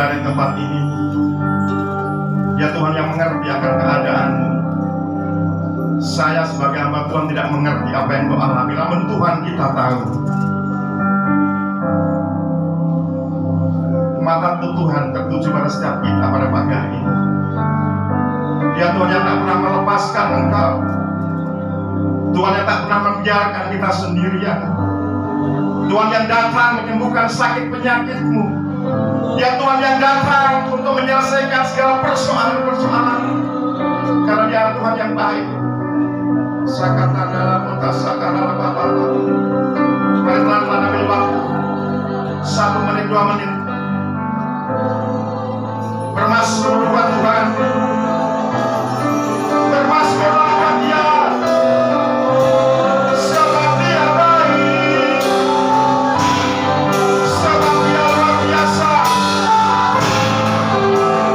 dari tempat ini. Ya Tuhan yang mengerti akan keadaanmu. Saya sebagai hamba Tuhan tidak mengerti apa yang Kau alami, namun Tuhan kita tahu. Mata Tuhan tertuju pada setiap kita pada pagi hari ini. Ya Tuhan yang tak pernah melepaskan Engkau, Tuhan yang tak pernah membiarkan kita sendirian, Tuhan yang datang menyembuhkan sakit penyakitmu. Ya Tuhan yang datang untuk menyelesaikan segala persoalan-persoalan, karena Dia Tuhan yang baik. Sakatana mutasakana Bapa. Mari pelan-pelan ambil waktu 1 menit 2 menit bermasmur buat Tuhan, bermasmurlah buat Dia. Sebab Dia baik, sebab Dia luar biasa.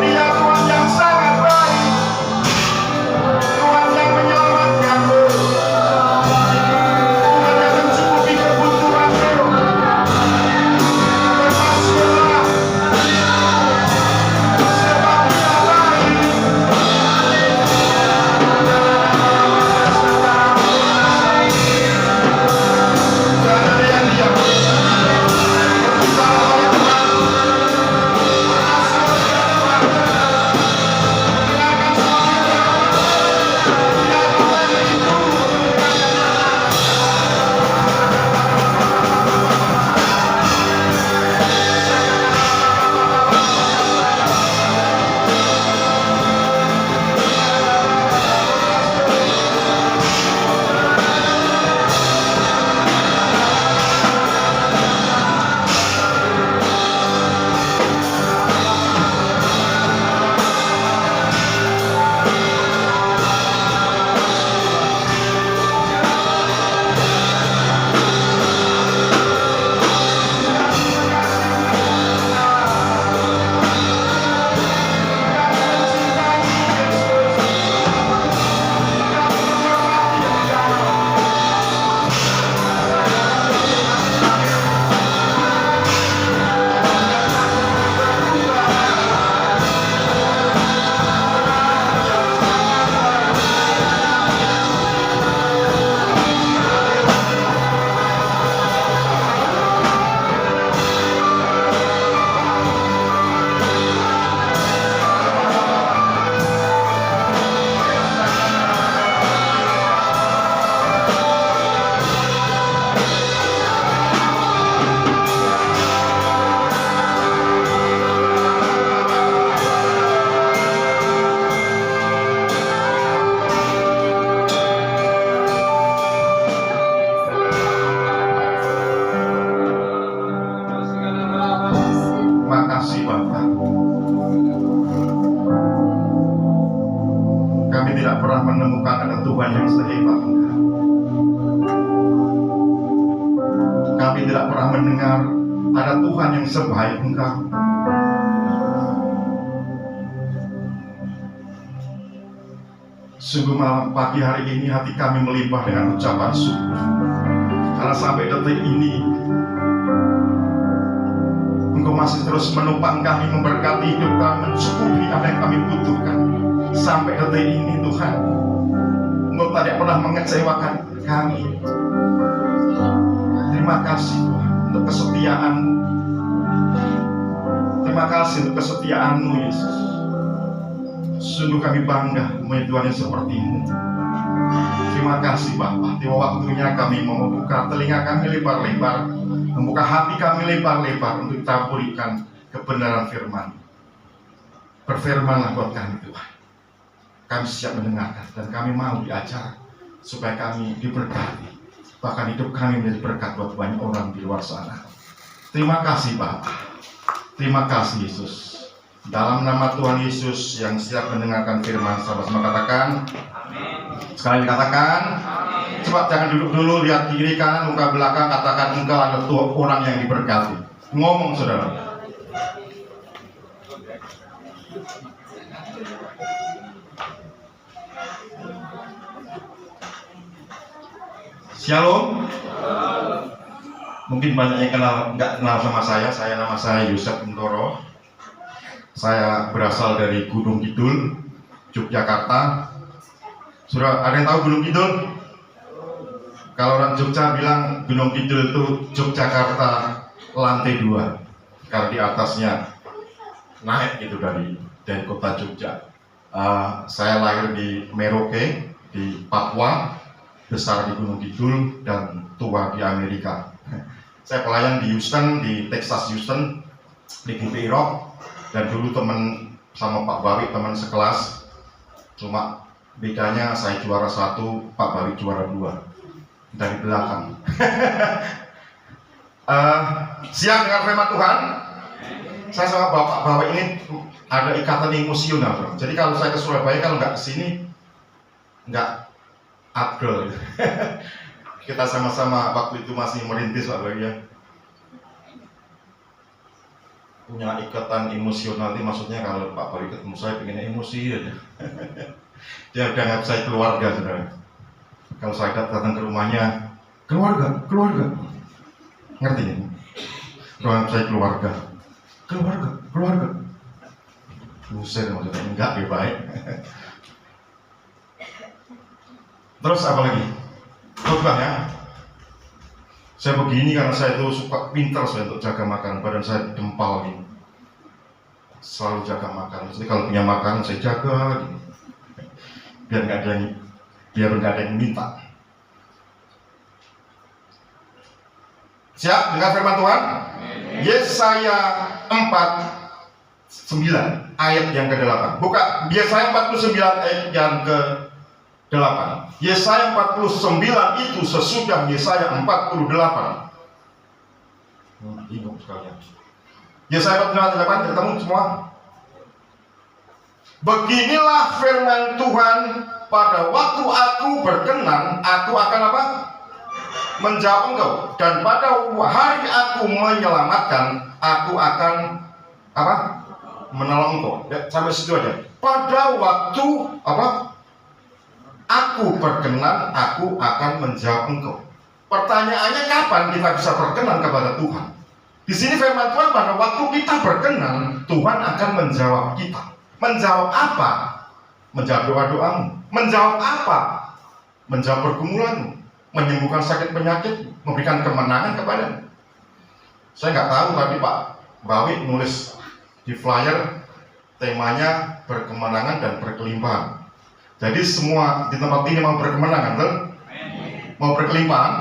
Dia Tuhan yang sangat baik, Tuhan yang menyelamatkanmu, Tuhan yang mencukupi kebutuhanmu. Bermasmurlah, sebab Dia baik. Jangan ada yang diam. Berbicara oleh Tuhan, bermasmur kepada Tuhan. Gunakan semua pikiran, Dia Tuhan itu makasih Bapa. Kami tidak pernah menemukan ada Tuhan yang sehebat Engkau. Kami tidak pernah mendengar ada Tuhan yang sebaik Engkau. Sungguh malam pagi hari ini hati kami melimpah dengan ucapan syukur, karena sampai detik ini Engkau masih terus menopang kami, memberkati hidup kami, mencukupi apa yang kami butuhkan. Sampai detik ini Tuhan, Engkau tidak pernah mengecewakan kami. Terima kasih Tuhan untuk kesetiaan-Mu. Terima kasih untuk kesetiaan-Mu Yesus. Sungguh kami bangga mempunyai Tuhan yang seperti-Mu. Terima kasih Bapa. Tiba waktunya kami membuka telinga kami lebar-lebar, membuka hati kami lebar-lebar untuk kita berikan kebenaran firman. Berfirmanlah buat kami Tuhan. Kami siap mendengarkan dan kami mau diajar supaya kami diberkati. Bahkan hidup kami menjadi berkat buat banyak orang di luar sana. Terima kasih Bapa. Terima kasih Yesus. Dalam nama Tuhan Yesus yang siap mendengarkan firman, sama-sama katakan amin. Sekali katakan amin. Coba jangan duduk dulu, lihat kiri kanan, muka belakang, katakan engkau adalah orang yang diberkati. Ngomong saudara. Shalom. Mungkin banyak yang nggak kenal sama saya. Nama saya Yusuf Mendoro. Saya berasal dari Gunung Kidul, Yogyakarta. Sudah ada yang tahu Gunung Kidul? Kalau orang Jogja bilang Gunung Kidul itu Yogyakarta lantai 2, karena di atasnya naik gitu dari kota Jogja. Saya lahir di Merauke, di Papua, besar di Gunung Kidul, dan tua di Amerika. Saya pelayan di Houston, di Texas Houston, di GPI Rock, dan dulu teman sama Pak Bawi, teman sekelas. Cuma bedanya saya juara 1, Pak Bawi juara 2 dari belakang. Siap dengan firman Tuhan? Saya sama Bapak Bawi ini ada ikatan emosional. Jadi kalau saya ke Surabaya, kalau nggak kesini, nggak upgrade. Kita sama-sama waktu itu masih merintis Pak Bawi ya. Punya ikatan emosional itu maksudnya kalau Pak Bawi ketemu saya pengen emosi aja. Dia udah nggak saya keluarga saudara. Kalau saya datang ke rumahnya, keluarga, ngerti ya? Kalau saya keluarga. Buset maksudnya enggak ya baik. Terus apa lagi? Khotbah ya. Saya begini karena saya itu suka pintar saya untuk jaga makan, badan saya dempal gitu. Selalu jaga makan. Jadi kalau punya makan saya jaga gitu. Biar nggak ada yang minta. Siap dengan firman Tuhan? Yesaya 49 ayat yang ke-8. Buka Yesaya 49 ayat yang ke-8. Yesaya 49 itu sesudah Yesaya 48. Bingung sekalian. Yesaya 48 ketemu semua? Beginilah firman Tuhan, pada waktu aku berkenan, aku akan apa? Menjawab engkau. Dan pada hari aku menyelamatkan, aku akan apa? Menolong engkau. Ya, sampai situ aja. Pada waktu apa? Aku berkenan, aku akan menjawab engkau. Pertanyaannya kapan kita bisa berkenan kepada Tuhan? Di sini firman Tuhan, pada waktu kita berkenan, Tuhan akan menjawab kita. Menjawab apa? Menjawab doa-doamu. Menjawab apa? Menjawab pergumulanmu. Menyembuhkan sakit penyakit, memberikan kemenangan kepadamu. Saya nggak tahu tadi Pak Bawi nulis di flyer temanya berkemenangan dan berkelimpahan. Jadi semua di tempat ini mau berkemenangan, betul? Mau berkelimpahan.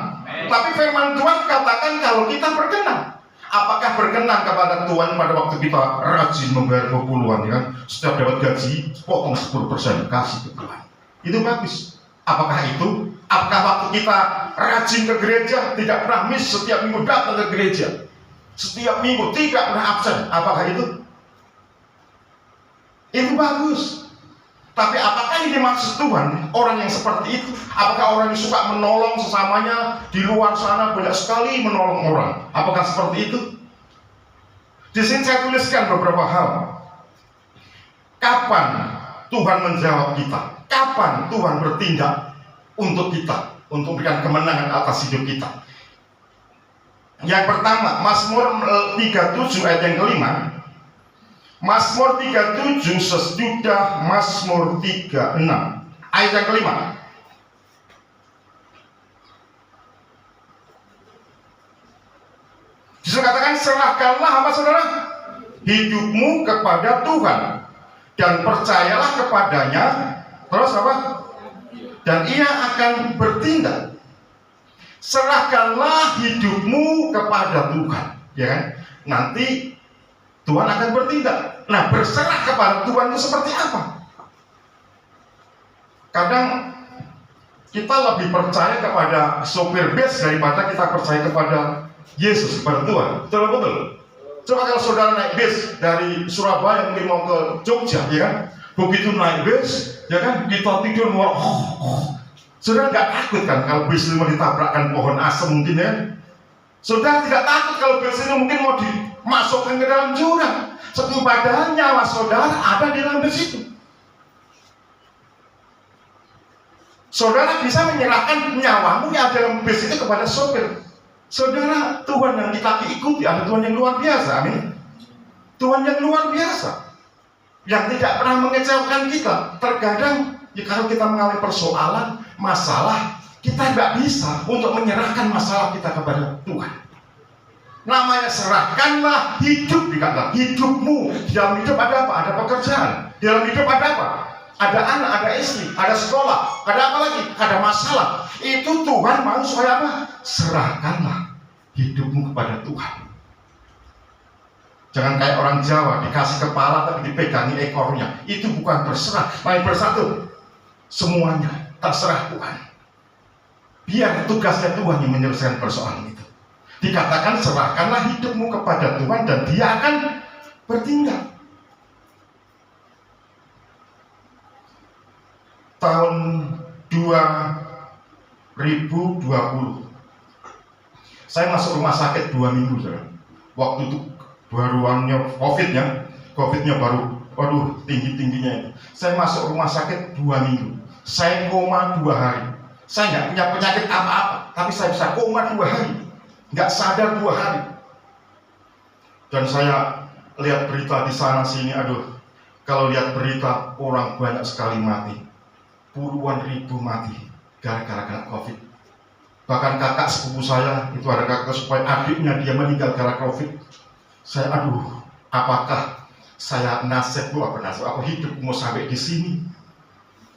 Tapi firman Tuhan katakan kalau kita berkenan. Apakah berkenan kepada Tuhan pada waktu kita rajin membayar 20-an, ya kan? Setiap dapat gaji, potong 10%, kasih ke Tuhan. Itu bagus. Apakah itu? Apakah waktu kita rajin ke gereja, tidak pernah miss, setiap minggu datang ke gereja, setiap minggu tidak pernah absen? Apakah itu? Itu bagus. Tapi apakah ini maksud Tuhan orang yang seperti itu? Apakah orang yang suka menolong sesamanya di luar sana, banyak sekali menolong orang? Apakah seperti itu? Di sini saya tuliskan beberapa hal. Kapan Tuhan menjawab kita? Kapan Tuhan bertindak untuk kita, untuk memberikan kemenangan atas hidup kita? Yang pertama, Mazmur 37 ayat yang kelima. Mazmur 37 sesudah Mazmur 36 ayat yang kelima. Disitu katakan, serahkanlah apa saudara? Hidupmu kepada Tuhan dan percayalah kepadanya. Terus apa? Dan ia akan bertindak. Serahkanlah hidupmu kepada Tuhan, ya kan? Nanti Tuhan akan bertindak. Nah, berserah kepada Tuhan itu seperti apa? Kadang kita lebih percaya kepada sopir bus daripada kita percaya kepada Yesus, kepada Tuhan. Betul-betul. Coba kalau saudara naik bus dari Surabaya mungkin mau ke Jogja, ya kan? Begitu naik bus, ya kan? Kita tidur mau, saudara nggak takut kan kalau bus itu mau ditabrakkan pohon asem mungkin ya? Saudara tidak takut kalau bus itu mungkin mau dimasukkan ke dalam jurang. Padahal nyawa saudara ada di dalam bus itu. Saudara bisa menyerahkan nyawamu yang dalam bus itu kepada sopir. Saudara, Tuhan yang kita ikuti ada Tuhan yang luar biasa, amin. Tuhan yang luar biasa. yang tidak pernah mengecewakan kita. Terkadang ya, kalau kita mengalami persoalan, masalah, kita nggak bisa untuk menyerahkan masalah kita kepada Tuhan. Namanya serahkanlah hidup, dikatakan hidupmu. Di dalam hidup ada apa? Ada pekerjaan. Di dalam hidup ada apa? Ada anak, ada istri, ada sekolah, ada apa lagi? Ada masalah. Itu Tuhan mau supaya apa? Serahkanlah hidupmu kepada Tuhan. Jangan kayak orang Jawa, dikasih kepala tapi dipegangi ekornya. Itu bukan berserah, lain bersatu. Semuanya terserah Tuhan. Biar tugasnya Tuhan yang menyelesaikan persoalan itu. Dikatakan serahkanlah hidupmu kepada Tuhan dan Dia akan bertindak. Tahun 2020 saya masuk rumah sakit 2 minggu saudara. Waktu itu baruannya Covidnya baru tinggi-tingginya itu. Saya masuk rumah sakit 2 minggu. Saya koma 2 hari. Saya nggak punya penyakit apa-apa, tapi saya bisa koma 2 hari, nggak sadar 2 hari. Dan saya lihat berita di sana sini, kalau lihat berita orang banyak sekali mati. Puluhan ribu mati gara-gara kena Covid. Bahkan kakak sepupu saya, itu ada kakak supaya adiknya dia meninggal gara Covid. Saya apakah saya aku hidup mau sampai di sini?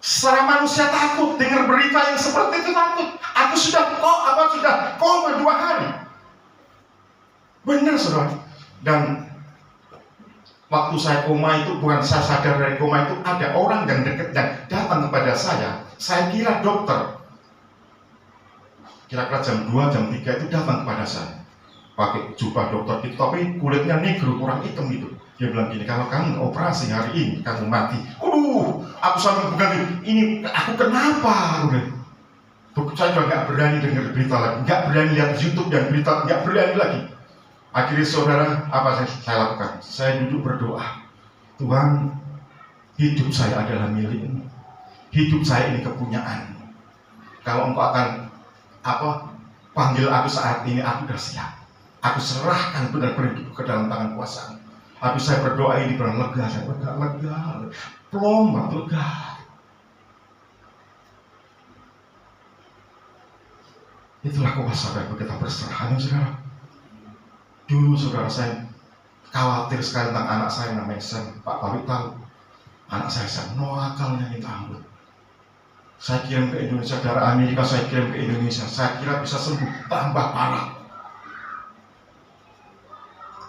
Secara manusia takut dengar berita yang seperti itu, takut. Aku sudah koma 2 hari. Benar saudara. Dan waktu saya koma itu, bukan saya sadar dari koma itu, ada orang yang dekat yang datang kepada saya. Saya kira dokter. Kira-kira jam 2, jam 3 itu datang kepada saya. Pakai jubah dokter itu, tapi kulitnya negro, kurang hitam gitu. Dia bilang gini, kalau kamu operasi hari ini, kamu mati. Aku sampai bukan ini, aku kenapa? Saya juga nggak berani dengar berita lagi, nggak berani lihat YouTube dan berita, nggak berani lagi. Akhirnya saudara, apa saya lakukan? Saya duduk berdoa. Tuhan, hidup saya adalah milik-Mu. Hidup saya ini kepunyaan. Kalau Engkau akan panggil aku saat ini, aku sudah siap. Aku serahkan benar-benar hidup ke dalam tangan kuasa-Mu. Habis saya berdoa ini benar lega, saya lega, plong banget, lega. Itulah kuasa Bapak kita berserah, saudara. Dulu saudara, saya khawatir sekali tentang anak saya namanya Sam. Pak Pawi tahu anak saya Sam, akalnya minta ampun. Saya kirim ke Indonesia, dari Amerika saya kirim ke Indonesia. Saya kira bisa sembuh, tambah parah.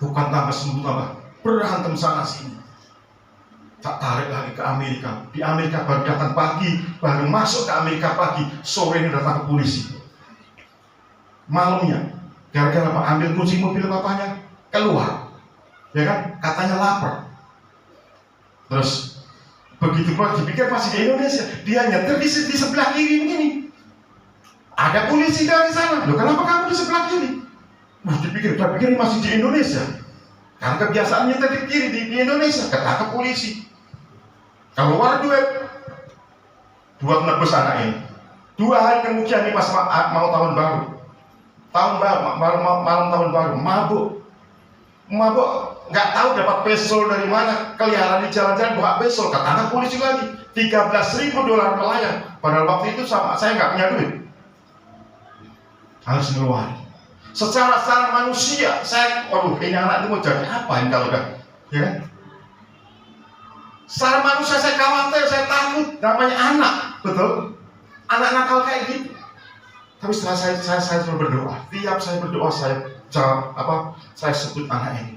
Bukan tambah sembuh, tambah berantem sana sini. Tak tarik lagi ke Amerika. Di Amerika baru datang pagi, baru masuk ke Amerika pagi, sore ini datang ke polisi. Malamnya, gara-gara Pak ambil kunci mobil bapaknya, keluar, ya kan? Katanya lapar. Terus begitu keluar, dipikir masih di Indonesia. Dia nyetir di sebelah kiri begini. Ada polisi dari sana. Loh, kenapa kamu di sebelah kiri? Dia pikir masih di Indonesia. Karena kebiasaan nyetir di kiri di Indonesia. Ketangkep polisi. Keluar duit buat nebus anak ini. 2 hari kemudian ini pas mau tahun baru. Malam tahun baru, mabuk, nggak tahu dapat pistol dari mana, keliaran di jalan-jalan bawa pistol, ketangkap polisi lagi, $13.000 pelayan. Padahal waktu itu saya nggak punya duit, harus ngeluarin. Secara manusia, ini anak itu mau jadi apa ini kalau udah, ya kan? Secara manusia saya khawatir, saya takut, namanya anak, betul? Anak nakal kayak gitu. Tapi setelah saya selalu berdoa. Tiap saya berdoa, saya sebut anak ini.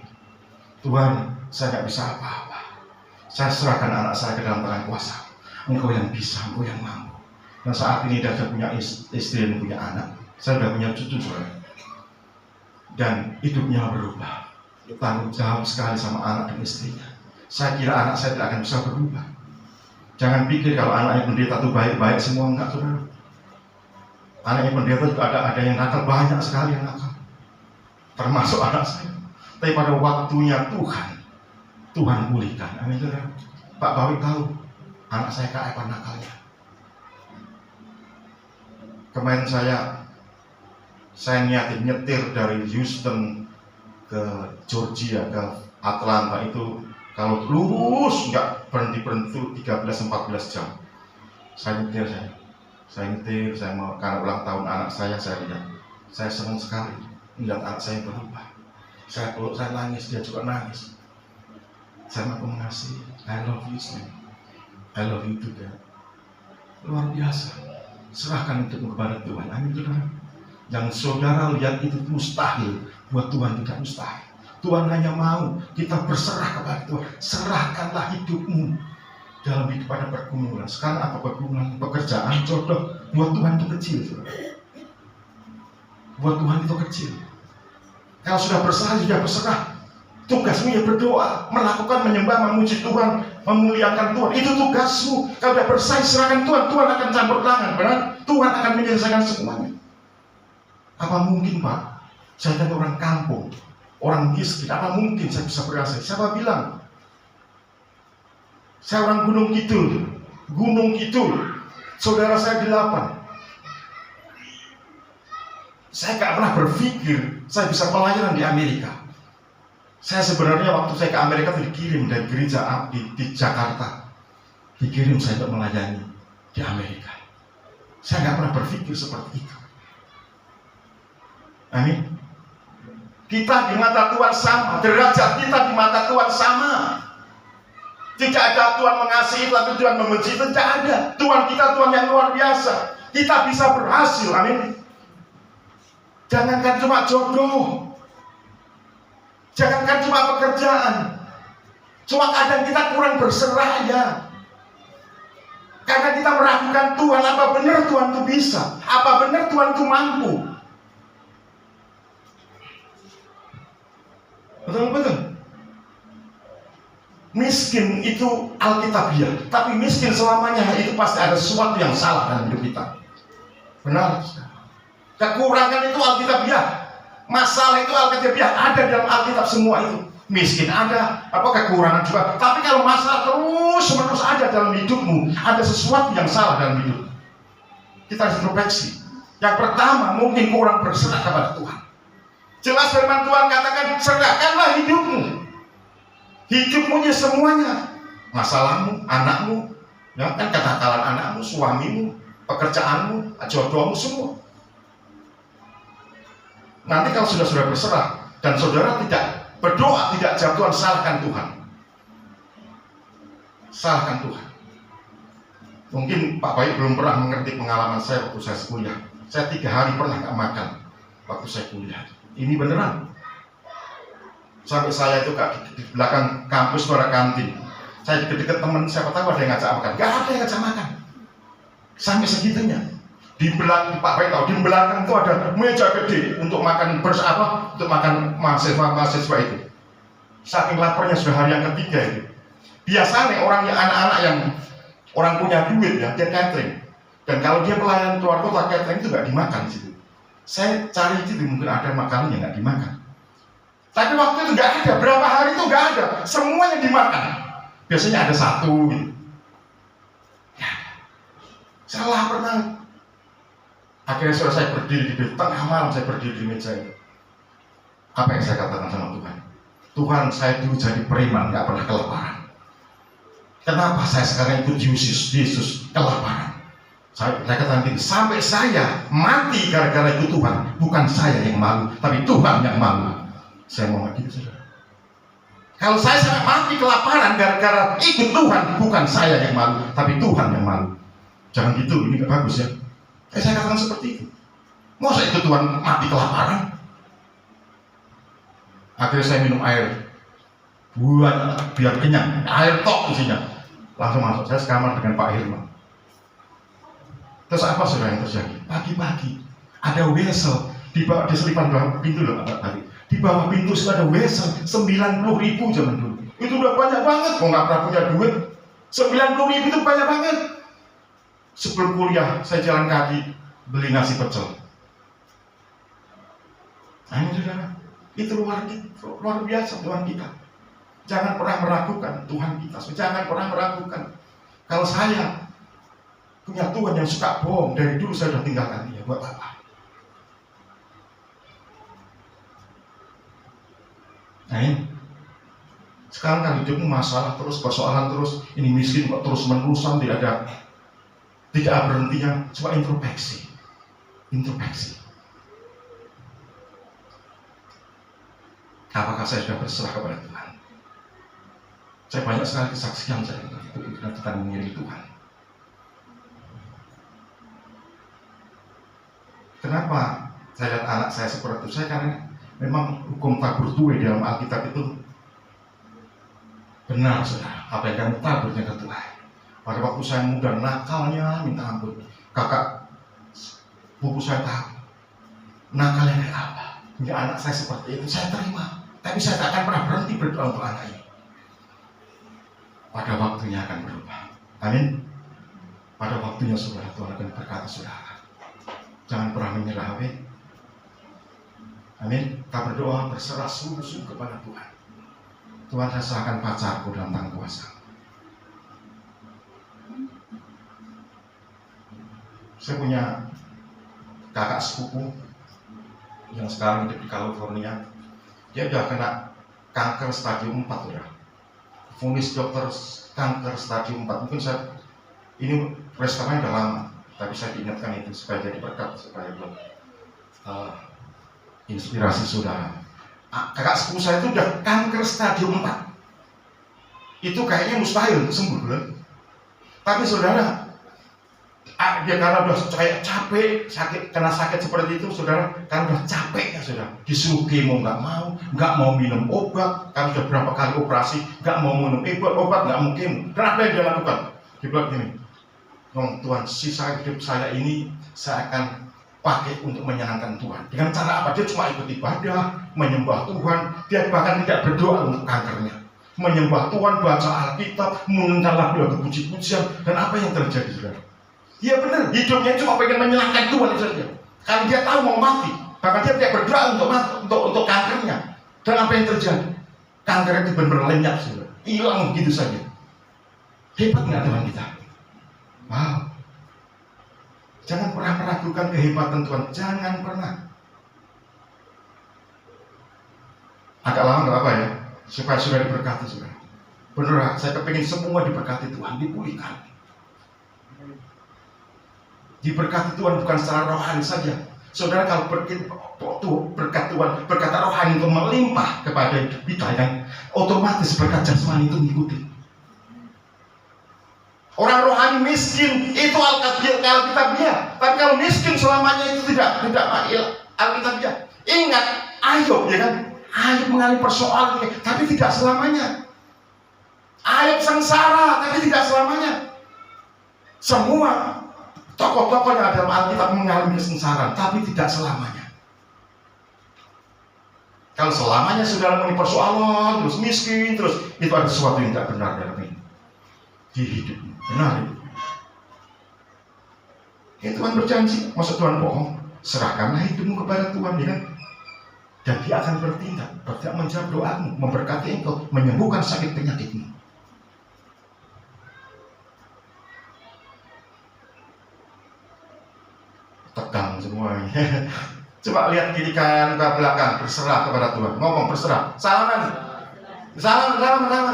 Tuhan, saya nggak bisa apa-apa. Saya serahkan anak saya ke dalam tangan kuasa. Engkau yang bisa, Engkau yang mampu. Dan saat ini dia sudah punya istri dan punya anak. Saya sudah punya cucu, saudara. Dan hidupnya berubah. Dia tanggung jawab sekali sama anak dan istrinya. Saya kira anak saya tidak akan bisa berubah. Jangan pikir kalau anaknya pendeta itu baik-baik semua, enggak, saudara. Anaknya pendeta juga ada yang nakal, banyak sekali yang nakal, termasuk anak saya. Tapi pada waktunya Tuhan pulihkan. Amin, saudara. Pak Bawi tahu anak saya kayak apa nakalnya. Kemarin saya nyetir dari Houston ke Georgia, ke Atlanta, itu Kalau lurus nggak berhenti 13-14 jam. Saya nyetir, saya mau karena ulang tahun anak saya lihat. Saya senang sekali melihat anak saya berubah. Saya peluk, saya nangis, dia juga nangis. Saya mau mengasihi. I love you, son. I love you too, Dad. Luar biasa. Serahkan itu kepada Tuhan. Amin, saudara. Yang saudara lihat itu mustahil, buat Tuhan tidak mustahil. Tuhan hanya mau kita berserah kepada Tuhan. Serahkanlah hidupmu dalam hidup ada pergumulan. Sekarang apa pergumulan? Pekerjaan, jodoh. Buat Tuhan itu kecil, saudara. Buat Tuhan itu kecil. Kalau sudah berserah, tugasmu ya berdoa, melakukan, menyembah, memuji Tuhan, memuliakan Tuhan. Itu tugasmu. Kalau sudah bersaing, serahkan Tuhan. Tuhan akan campur tangan, benar? Tuhan akan menyelesaikan semuanya. Apa mungkin, Pak? Saya kan orang kampung, orang miskin. Apa mungkin saya bisa berhasil? Siapa bilang? Saya orang Gunung Kidul. Saudara saya 8. Saya gak pernah berpikir saya bisa pelayanan di Amerika. Saya sebenarnya waktu saya ke Amerika itu dikirim dari gereja di Jakarta. Dikirim saya untuk melayani di Amerika. Saya gak pernah berpikir seperti itu. Amin. Kita di mata Tuhan sama, derajat kita di mata Tuhan sama. Tidak ada Tuhan mengasihi tapi Tuhan membenci, tidak ada. Tuhan kita Tuhan yang luar biasa. Kita bisa berhasil, amin. Jangankan cuma jodoh, jangankan cuma pekerjaan, cuma kadang kita kurang berserah ya. Karena kita meragukan Tuhan, apa benar Tuhan itu bisa? Apa benar Tuhan itu mampu? Betul-betul. Miskin itu alkitabiah, tapi miskin selamanya itu pasti ada sesuatu yang salah dalam hidup kita. Benar. Kekurangan itu alkitabiah, masalah itu alkitabiah, ada dalam Alkitab semua itu. Miskin ada, apa kekurangan juga. Tapi kalau masalah terus ada dalam hidupmu, ada sesuatu yang salah dalam hidup. Kita harus introspeksi. Yang pertama, mungkin kurang berserah kepada Tuhan. Jelas firman Tuhan katakan, serahkanlah hidupmu. Hidupmu semuanya, masalahmu, anakmu, ya kan, kenakalan anakmu, suamimu, pekerjaanmu, jodohmu, semua. Nanti kalau sudah berserah dan saudara tidak berdoa, tidak jawab Tuhan, salahkan Tuhan. Salahkan Tuhan. Mungkin Pak Baik belum pernah mengerti pengalaman saya waktu saya kuliah. Saya 3 hari pernah gak makan waktu saya kuliah. Ini beneran. Sampai saya itu di belakang kampus itu ada kantin. Saya deket-deket teman, siapa tahu ada yang ngajak makan. Gak ada yang ngajak makan. Sampai segitunya. Di belakang, Pak Baik tahu, di belakang itu ada meja gede untuk makan untuk makan mahasiswa itu. Saking laparnya sudah hari yang ketiga itu. Biasanya anak-anak yang orang punya duit ya, dia catering. Dan kalau dia pelayan keluar kota, catering itu nggak dimakan di situ. Saya cari itu mungkin ada makanan yang nggak dimakan. Tapi waktu itu nggak ada, berapa hari itu nggak ada, semuanya dimakan. Biasanya ada 1 gitu. Ya. Saya lapar banget. Akhirnya saya berdiri di tengah malam, saya berdiri di meja itu. Apa yang saya katakan sama Tuhan? Tuhan, saya dulu jadi beriman, nggak pernah kelaparan. Kenapa saya sekarang ikut Yesus kelaparan? Saya katakan gini, sampai saya mati gara-gara itu Tuhan, bukan saya yang malu, tapi Tuhan yang malu. Saya mau mati, saudara. Kalau saya sampai mati kelaparan gara-gara ikut Tuhan, bukan saya yang malu, tapi Tuhan yang malu. Jangan gitu, ini gak bagus ya. Saya katakan seperti itu. Masa ikut Tuhan mati kelaparan? Akhirnya saya minum air buat biar kenyang, air tok isinya. Langsung masuk, saya sekamar dengan Pak Hirman. Terus apa saudara yang terjadi? Pagi-pagi ada wesel di selipan bawah pintu loh, tadi. Di bawah pintu sudah ada wesel 90.000 zaman dulu. Itu udah banyak banget, kok nggak pernah punya duit. 90.000 itu banyak banget. Sebelum kuliah saya jalan kaki beli nasi pecel. Ayo saudara, itu luar biasa Tuhan kita. Jangan pernah meragukan Tuhan kita. Jangan pernah meragukan. Kalau saya punya Tuhan yang suka bohong, dari dulu saya sudah tinggalkan dia. Buat apa? Amin. Sekarang kan hidupmu masalah terus, persoalan terus, ini miskin kok terus menerusan, tidak berhentinya. Coba introspeksi. Apakah saya sudah berserah kepada Tuhan? Saya banyak sekali kesaksian saya itu kita mengiring Tuhan. Kenapa saya lihat anak saya seperti itu? Saya karena memang hukum tabur tuai dalam Alkitab itu benar, saudara. Apa yang kamu taburnya ke Tuhan. Pada waktu saya muda, nakalnya minta ampun. Kakak buku saya tahu nakalnya kayak apa. Hingga anak saya seperti itu, saya terima. Tapi saya tak akan pernah berhenti berdoa untuk anak ini. Pada waktunya akan berubah. Amin. Pada waktunya saudara, Tuhan akan berkata saudara. Jangan pernah menyerah, amin. Kita berdoa berserah sungguh-sungguh kepada Tuhan. Tuhan, saya serahkan pacarku dalam tangan kuasa. Saya punya kakak sepupu yang sekarang hidup di California. Dia sudah kena kanker stadium 4 udah. Vonis dokter kanker stadium 4. Mungkin ini restoran udah lama. Tapi saya diingatkan itu supaya jadi berkat, supaya buat inspirasi saudara. Kakak sepupu saya itu udah kanker stadium 4. Itu kayaknya mustahil sembuh, kan? Tapi saudara, dia karena udah kayak capek, kena sakit seperti itu, saudara, karena udah capek ya saudara. Disuruh kemo nggak mau minum obat, kan sudah berapa kali operasi, nggak mau minum obat, nggak mau kemo. Dan apa yang dia lakukan? Dia bilang gini, Tuhan, sisa hidup saya ini saya akan pakai untuk menyenangkan Tuhan. Dengan cara apa? Dia cuma ikut ibadah, menyembah Tuhan. Dia bahkan tidak berdoa untuk kankernya. Menyembah Tuhan, baca Alkitab, mengenal lagu-lagu puji-pujian. Dan apa yang terjadi, saudara? Dia benar, hidupnya cuma pengen menyenangkan Tuhan itu saja. Karena dia tahu mau mati. Bahkan dia tidak berdoa untuk kankernya. Dan apa yang terjadi? Kanker itu benar-benar lenyap, saudara. Hilang begitu saja. Hebat nggak Tuhan kita? Wow. Jangan pernah meragukan kehebatan Tuhan. Jangan pernah. Agak lama nggak apa ya, supaya sudah diberkati sudah. Benar, saya kepingin semua diberkati Tuhan, dipulihkan. Diberkati Tuhan bukan secara rohani saja. Saudara, kalau berkat Tuhan, berkata rohani itu melimpah kepada hidup kita, kan otomatis berkat jasmani itu mengikuti. Orang rohani miskin itu Alkitabiah, tapi kalau miskin selamanya itu tidak Alkitabiah. Ingat Ayub, ya kan? Ayub mengalami persoalan, tapi tidak selamanya. Ayub sengsara, tapi tidak selamanya. Semua tokoh-tokoh yang ada dalam Alkitab mengalami kesengsaraan, tapi tidak selamanya. Kalau selamanya sudah mengalami persoalan, terus miskin, terus itu ada sesuatu yang tidak benar dalam ini. Di hidup benar itu. Tuhan berjanji, masa Tuhan bohong? Serahkanlah hidupmu kepada Tuhan, ya kan? Dan Dia akan bertindak, menjawab doamu, memberkati engkau, menyembuhkan sakit penyakitmu. Tegang semuanya. Coba lihat kiri kanan ke belakang, berserah kepada Tuhan. Ngomong berserah, salaman,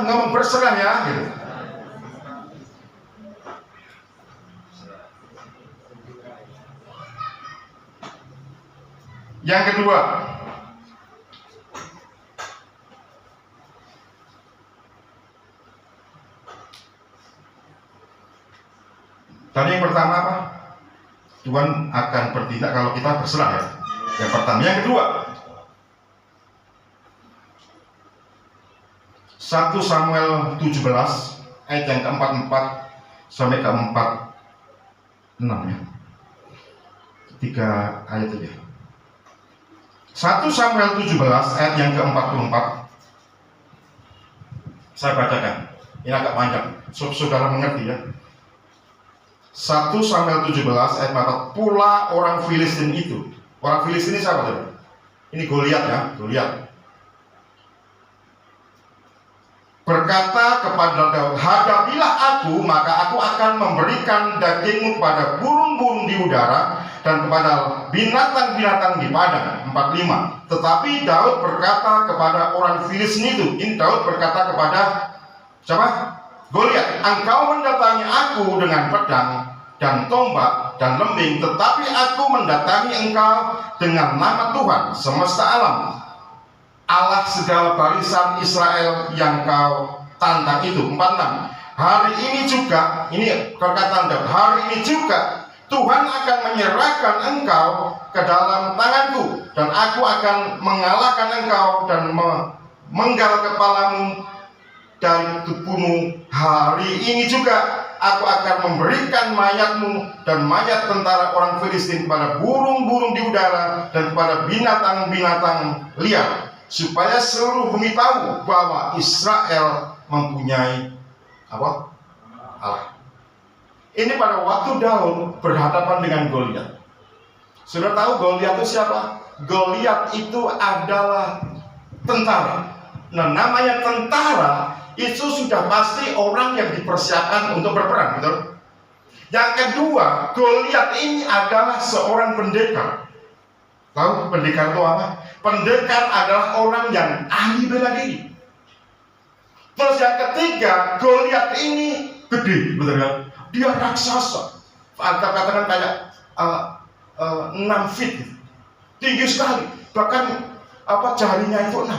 ngomong berserah ya, gitu. Yang kedua, tadi yang pertama apa? Tuhan akan bertindak kalau kita berserah ya. Yang pertama, yang kedua, 1 Samuel 17 ayat yang ke-44 sampai ke-46 ya. 3 ayat aja. 1 Samuel 17 ayat yang ke-44. Saya bacakan. Ini agak panjang, saudara mengerti ya. 1 Samuel 17 ayat 4. Pula orang Filistin itu. Orang Filistin ini siapa saudara? Ini Goliat ya, Goliat. Berkata kepada Daud, hadapilah aku, maka aku akan memberikan dagingmu kepada burung-burung di udara dan kepada binatang-binatang di padang. 45. Tetapi Daud berkata kepada orang Filistin itu, ini Daud berkata kepada siapa? Goliat, engkau mendatangi aku dengan pedang dan tombak dan lembing, tetapi aku mendatangi engkau dengan nama Tuhan semesta alam, Allah segala barisan Israel yang kau tantang itu. 46. Hari ini juga, ini perkataan Daud, hari ini juga Tuhan akan menyerahkan engkau ke dalam tanganku, dan aku akan mengalahkan engkau dan memenggal kepalamu dari tubuhmu. Hari ini juga aku akan memberikan mayatmu dan mayat tentara orang Filistin kepada burung-burung di udara dan kepada binatang-binatang liar, supaya seluruh bumi tahu bahwa Israel mempunyai apa? Allah. Ini pada waktu Daud berhadapan dengan Goliat. Sudah tahu Goliat itu siapa? Goliat itu adalah tentara. Nah, namanya tentara itu sudah pasti orang yang dipersiapkan untuk berperang, betul? Yang kedua, Goliat ini adalah seorang pendekar. Tahu pendekar itu apa? Pendekar adalah orang yang ahli bela diri. Terus yang ketiga, Goliat ini gede, betul kan? Dia raksasa. Katakan kayak 6 feet, tinggi sekali. Bahkan jarinya itu 6.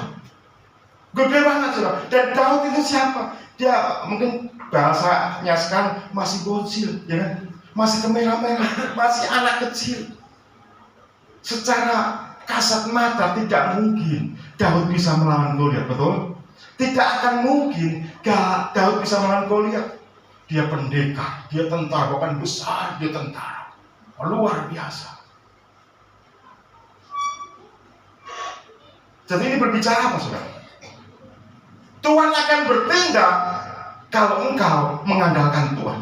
Gede banget, saudara. Dan Daud itu siapa? Dia mungkin bahasanya sekarang masih bocil, ya kan? Masih kemerah-merah, masih anak kecil. Secara kasat mata tidak mungkin Daud bisa melawan Goliat, betul? Tidak akan mungkin Daud bisa melawan Goliat. Dia pendekar, dia tentara, bahkan besar, dia tentara luar biasa. Jadi ini berbicara apa, saudara? Tuhan akan bertindak kalau engkau mengandalkan Tuhan.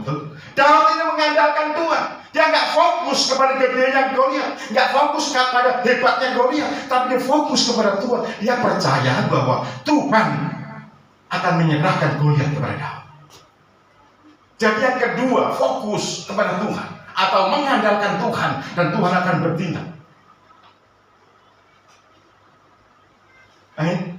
Daud ini mengandalkan Tuhan. Dia nggak fokus kepada gedenya Goliat, nggak fokus kepada hebatnya Goliat, tapi dia fokus kepada Tuhan. Dia percaya bahwa Tuhan akan menyerahkan Goliat kepada Daud. Jadi yang kedua, fokus kepada Tuhan atau mengandalkan Tuhan, dan Tuhan akan bertindak. Amin.